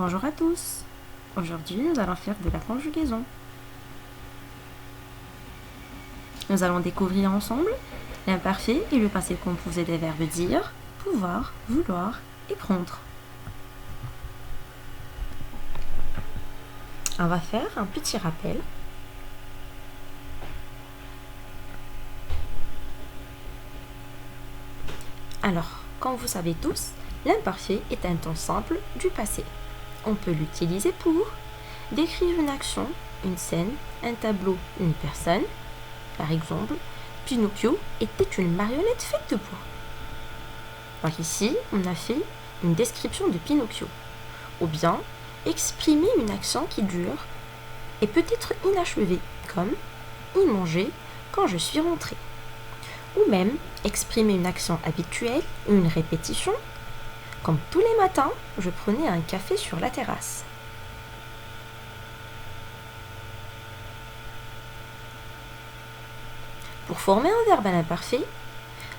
Bonjour à tous. Aujourd'hui, nous allons faire de la conjugaison. Nous allons découvrir ensemble l'imparfait et le passé composé des verbes dire, pouvoir, vouloir et prendre. On va faire un petit rappel. Alors, comme vous savez tous, l'imparfait est un temps simple du passé. On peut l'utiliser pour décrire une action, une scène, un tableau, une personne. Par exemple, Pinocchio était une marionnette faite de bois. Par ici, on a fait une description de Pinocchio. Ou bien, exprimer une action qui dure et peut être inachevée, comme « il mangeait quand je suis rentré ». Ou même, exprimer une action habituelle ou une répétition, comme tous les matins, je prenais un café sur la terrasse. Pour former un verbe à l'imparfait,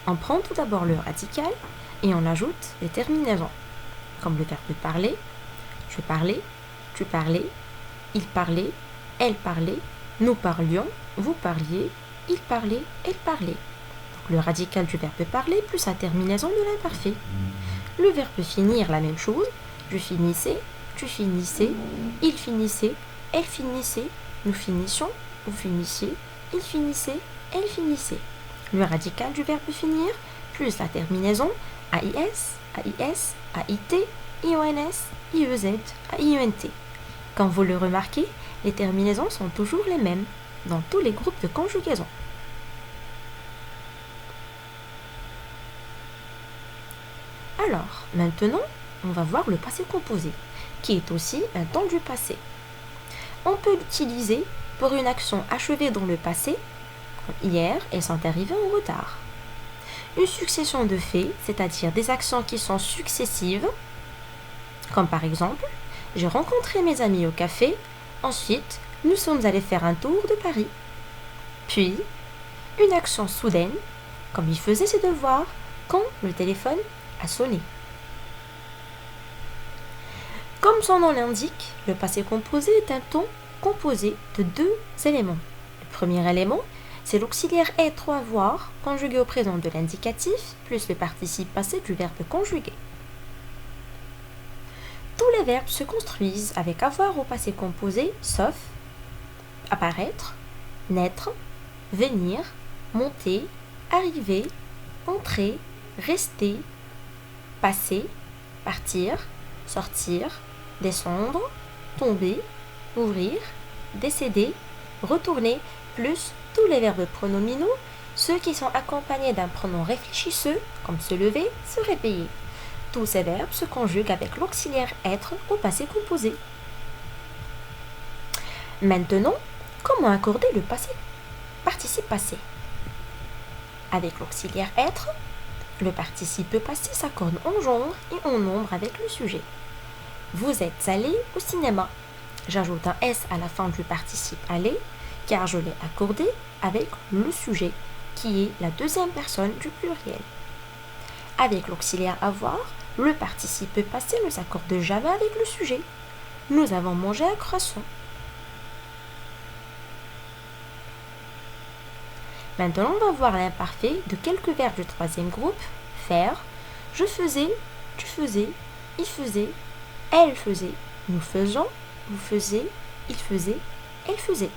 on prend tout d'abord le radical et on ajoute les terminaisons, comme le verbe parler, je parlais, tu parlais, il parlait, elle parlait, nous parlions, vous parliez, il parlait, elle parlait. Donc, le radical du verbe parler plus la terminaison de l'imparfait. Le verbe finir, la même chose, je finissais, tu finissais, il finissait, elle finissait, nous finissions, vous finissiez, il finissait, elle finissait. Le radical du verbe finir plus la terminaison AIS, AIS, AIT, IONS, IEZ, AIENT. Quand vous le remarquez, les terminaisons sont toujours les mêmes dans tous les groupes de conjugaison. Alors, maintenant, on va voir le passé composé, qui est aussi un temps du passé. On peut l'utiliser pour une action achevée dans le passé. Hier, elles sont arrivées en retard. Une succession de faits, c'est-à-dire des actions qui sont successives, comme par exemple, j'ai rencontré mes amis au café, ensuite, nous sommes allés faire un tour de Paris. Puis, une action soudaine, comme il faisait ses devoirs quand le téléphone a sonné. Comme son nom l'indique, le passé composé est un temps composé de deux éléments. Le premier élément, c'est l'auxiliaire être ou avoir, conjugué au présent de l'indicatif, plus le participe passé du verbe conjugué. Tous les verbes se construisent avec avoir au passé composé, sauf apparaître, naître, venir, monter, arriver, entrer, rester, passer, partir, sortir, descendre, tomber, ouvrir, décéder, retourner, plus tous les verbes pronominaux, ceux qui sont accompagnés d'un pronom réfléchisseux, comme se lever, se réveiller. Tous ces verbes se conjuguent avec l'auxiliaire être au passé composé. Maintenant, comment accorder le participe passé? Avec l'auxiliaire être, le participe passé s'accorde en genre et en nombre avec le sujet. Vous êtes allé au cinéma. J'ajoute un S à la fin du participe aller, car je l'ai accordé avec le sujet, qui est la deuxième personne du pluriel. Avec l'auxiliaire avoir, le participe passé ne s'accorde jamais avec le sujet. Nous avons mangé un croissant. Maintenant, on va voir l'imparfait de quelques verbes du troisième groupe. Faire, je faisais, tu faisais, il faisait, elle faisait, nous faisions, vous faisiez, il faisait, elle faisait.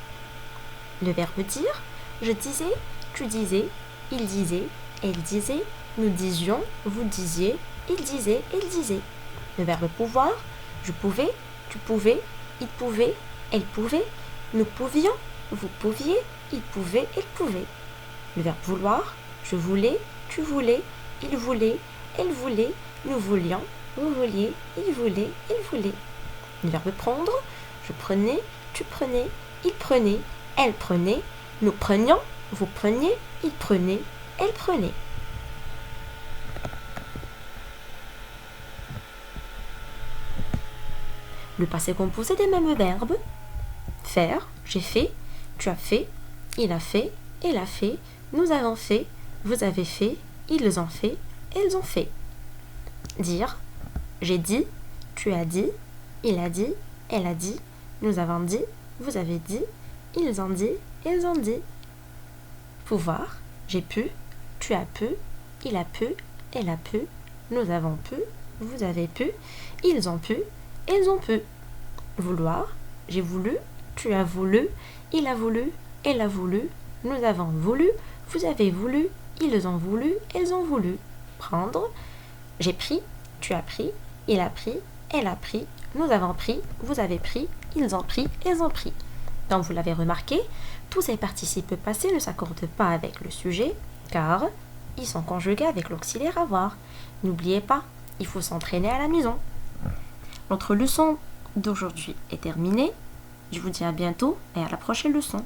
Le verbe dire, je disais, tu disais, il disait, elle disait, nous disions, vous disiez, il disait, elle disait. Le verbe pouvoir, je pouvais, tu pouvais, il pouvait, elle pouvait, nous pouvions, vous pouviez, il pouvait, elle pouvait. Le verbe vouloir, je voulais, tu voulais, il voulait, elle voulait, nous voulions, vous vouliez, il voulait, elle voulait. Le verbe prendre, je prenais, tu prenais, il prenait, elle prenait, nous prenions, vous preniez, il prenait, elle prenait. Le passé composé des mêmes verbes. Faire, j'ai fait, tu as fait, il a fait, elle a fait, nous avons fait, vous avez fait, ils ont fait, elles ont fait. Dire, j'ai dit, tu as dit, Il a dit, elle a dit, nous avons dit, vous avez dit, ils ont dit, elles ont dit. Pouvoir, j'ai pu, tu as pu, il a pu, elle a pu, nous avons pu, vous avez pu, ils ont pu, elles ont pu. Vouloir, j'ai voulu, tu as voulu, il a voulu, elle a voulu, nous avons voulu, vous avez voulu, ils ont voulu, elles ont voulu. Prendre, j'ai pris, tu as pris, il a pris, elle a pris, nous avons pris, vous avez pris, ils ont pris, elles ont pris. Comme vous l'avez remarqué, tous ces participes passés ne s'accordent pas avec le sujet, car ils sont conjugués avec l'auxiliaire avoir. N'oubliez pas, il faut s'entraîner à la maison. Notre leçon d'aujourd'hui est terminée. Je vous dis à bientôt et à la prochaine leçon.